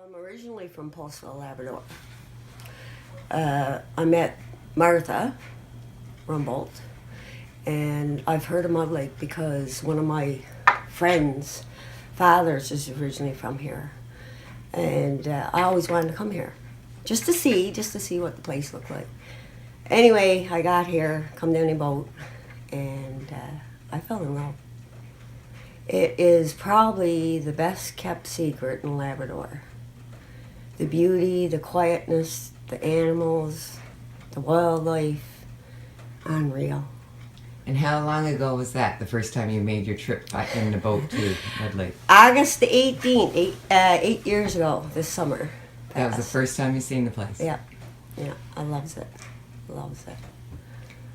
I'm originally from Postville, Labrador. I met Martha Rumbolt, and I've heard of Mud Lake because one of my friends' fathers is originally from here, and I always wanted to come here, just to see what the place looked like. Anyway, I got here, come down in a boat, and I fell in love. It is probably the best kept secret in Labrador. The beauty, the quietness, the animals, the wildlife, unreal. And how long ago was that, the first time you made your trip in the boat to Mud Lake? August the 18th, 8 years ago, this summer. That was the first time you seen the place? Yeah, I loves it, loves it.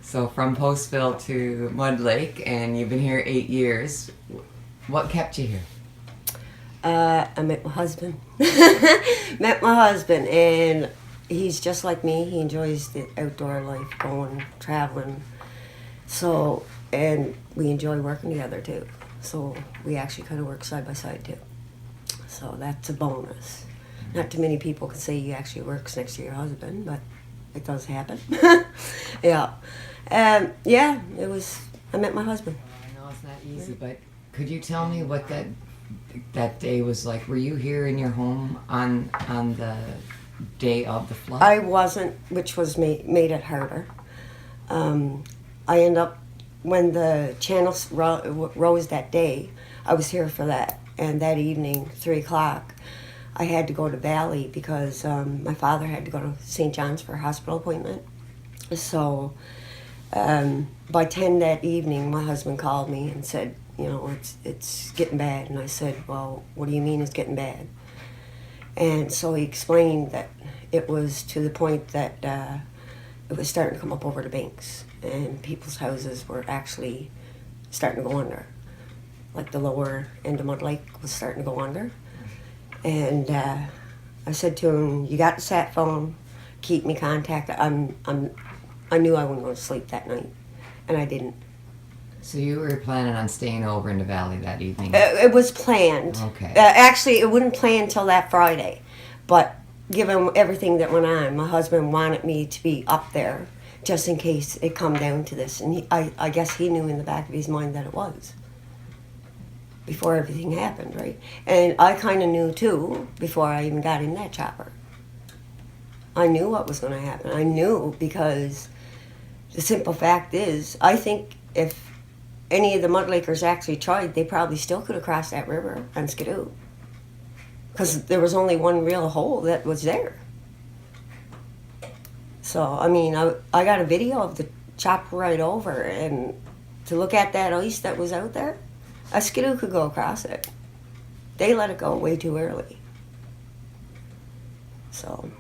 So from Postville to Mud Lake, and you've been here 8 years. What kept you here? I met my husband. And he's just like me. He enjoys the outdoor life, going, traveling. So, and we enjoy working together too. So we actually kind of work side by side too. So that's a bonus. Not too many people can say you actually works next to your husband, but it does happen. Yeah. Yeah, I met my husband. I know it's not easy, but could you tell me what that day was like? Were you here in your home on the day of the flood? I wasn't, which was made it harder. I end up, when the channels rose that day, I was here for that. And that evening, 3 o'clock, I had to go to Valley because my father had to go to St. John's for a hospital appointment. So by 10 that evening, my husband called me and said, it's getting bad. And I said, well, what do you mean it's getting bad? And so he explained that it was to the point that it was starting to come up over the banks, and people's houses were actually starting to go under. Like the lower end of Mud Lake was starting to go under. And I said to him, you got the sat phone, keep me contacted. I knew I wasn't going to sleep that night, and I didn't. So you were planning on staying over in the valley that evening? It was planned. Okay. Actually, it wouldn't plan until that Friday. But given everything that went on, my husband wanted me to be up there just in case it come down to this. And I guess he knew in the back of his mind that it was before everything happened, right? And I kind of knew, too, before I even got in that chopper. I knew what was going to happen. I knew because the simple fact is, I think if any of the Mud Lakers actually tried, they probably still could have crossed that river on Skidoo. Because there was only one real hole that was there. So, I mean, I got a video of the chopper right over, and to look at that ice that was out there, a Skidoo could go across it. They let it go way too early. So.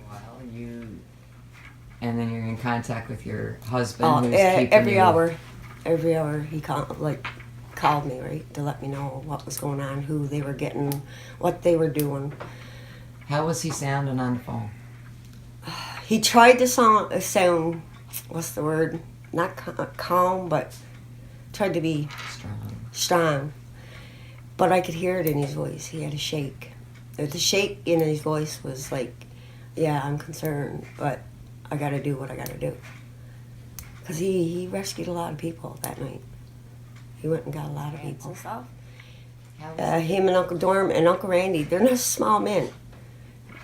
And then you're in contact with your husband, who's keeping every you... hour he called me, right, to let me know what was going on, who they were getting, what they were doing. How was he sounding on the phone? He tried to sound, what's the word, not calm, but tried to be strong. But I could hear it in his voice. He had a shake. The shake in his voice was like, yeah, I'm concerned, but I got to do what I got to do. Because he rescued a lot of people that night. He went and got a lot of people. Him and Uncle Dorm and Uncle Randy, they're not small men.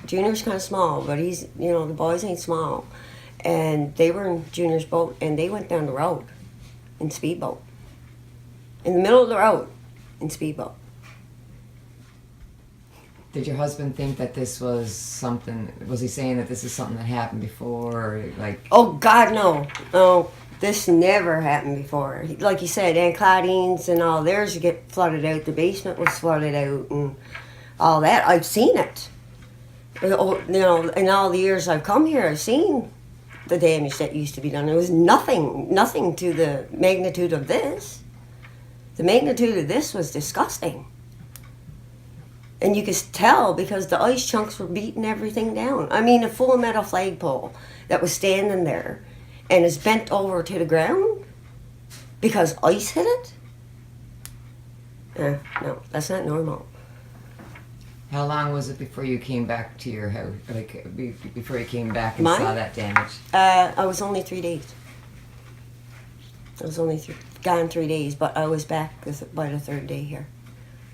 Junior's kind of small, but he's, the boys ain't small. And they were in Junior's boat, and they went down the road in speedboat. In the middle of the road in speedboat. Did your husband think that this was something, was he saying that this is something that happened before, or like... Oh, God, no. No, this never happened before. Like you said, Aunt Claudine's and all theirs get flooded out. The basement was flooded out and all that. I've seen it. In all the years I've come here, I've seen the damage that used to be done. There was nothing to the magnitude of this. The magnitude of this was disgusting. And you could tell because the ice chunks were beating everything down. I mean, a full metal flagpole that was standing there and is bent over to the ground because ice hit it? No, that's not normal. How long was it before you came back to your house? Like before you came back and Mine? saw that damage? I was only 3 days. I was only gone 3 days, but I was back by the third day here.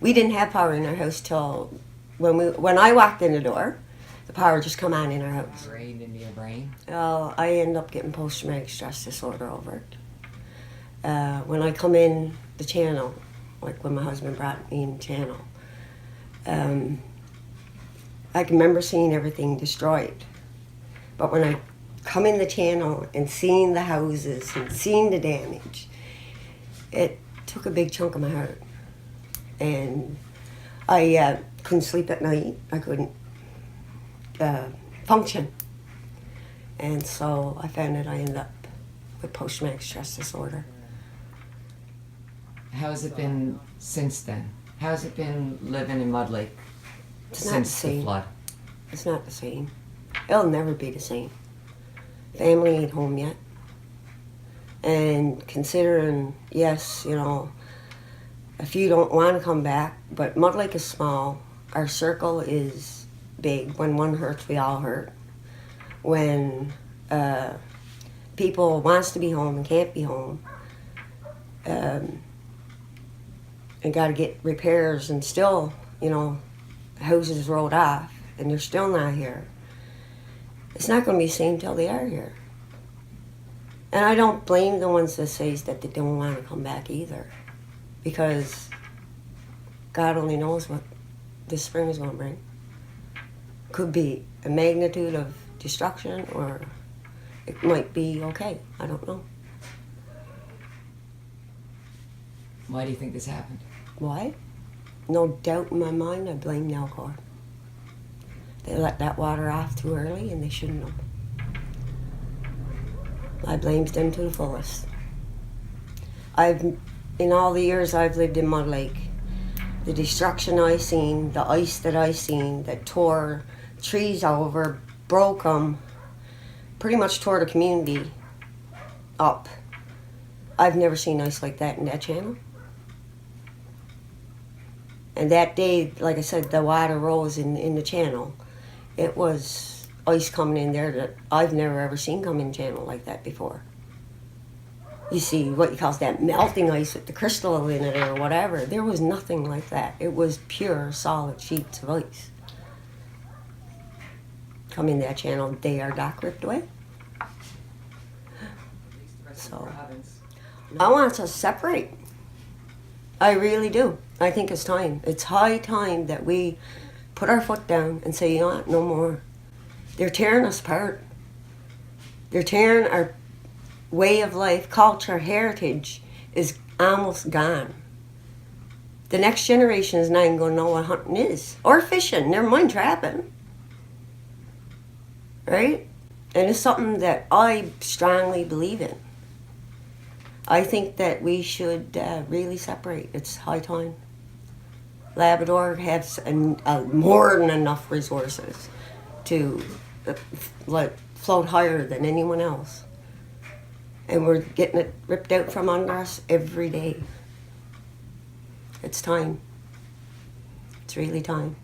We didn't have power in our house till when I walked in the door. The power just come on in our house. Drained into your brain? I ended up getting post-traumatic stress disorder over it. When I come in the channel, like when my husband brought me in the channel, I can remember seeing everything destroyed. But when I come in the channel and seeing the houses and seeing the damage, it took a big chunk of my heart. And I couldn't sleep at night. I couldn't function. And so I found that I ended up with post-traumatic stress disorder. How's it been since then? How's it been living in Mud Lake It's not since the the same. flood? It's not the same. It'll never be the same. Family ain't home yet. And considering, yes, you know, if you don't want to come back, but Mud Lake is small. Our circle is big. When one hurts, we all hurt. When people wants to be home and can't be home, and got to get repairs, and still, you know, houses rolled off, and they're still not here. It's not going to be the same till they are here. And I don't blame the ones that say that they don't want to come back either, because God only knows what this spring is going to bring. Could be a magnitude of destruction, or it might be okay. I don't know. Why do you think this happened? Why? No doubt in my mind, I blame Nalcor. They let that water off too early, and they shouldn't have. I blamed them to the fullest. In all the years I've lived in Mud Lake, the destruction I seen, the ice that I seen, that tore trees over, broke them, pretty much tore the community up. I've never seen ice like that in that channel. And that day, like I said, the water rose in the channel. It was ice coming in there that I've never ever seen come in the channel like that before. You see what you call that melting ice with the crystal in it or whatever. There was nothing like that. It was pure, solid sheets of ice. Come in that channel the day our dock ripped away. So, I want us to separate. I really do. I think it's time. It's high time that we put our foot down and say, you know what, no more. They're tearing us apart. They're tearing our way of life, culture, heritage is almost gone. The next generation is not even going to know what hunting is. Or fishing, never mind trapping. Right? And it's something that I strongly believe in. I think that we should really separate. It's high time. Labrador has more than enough resources to float higher than anyone else. And we're getting it ripped out from under us every day. It's time. It's really time.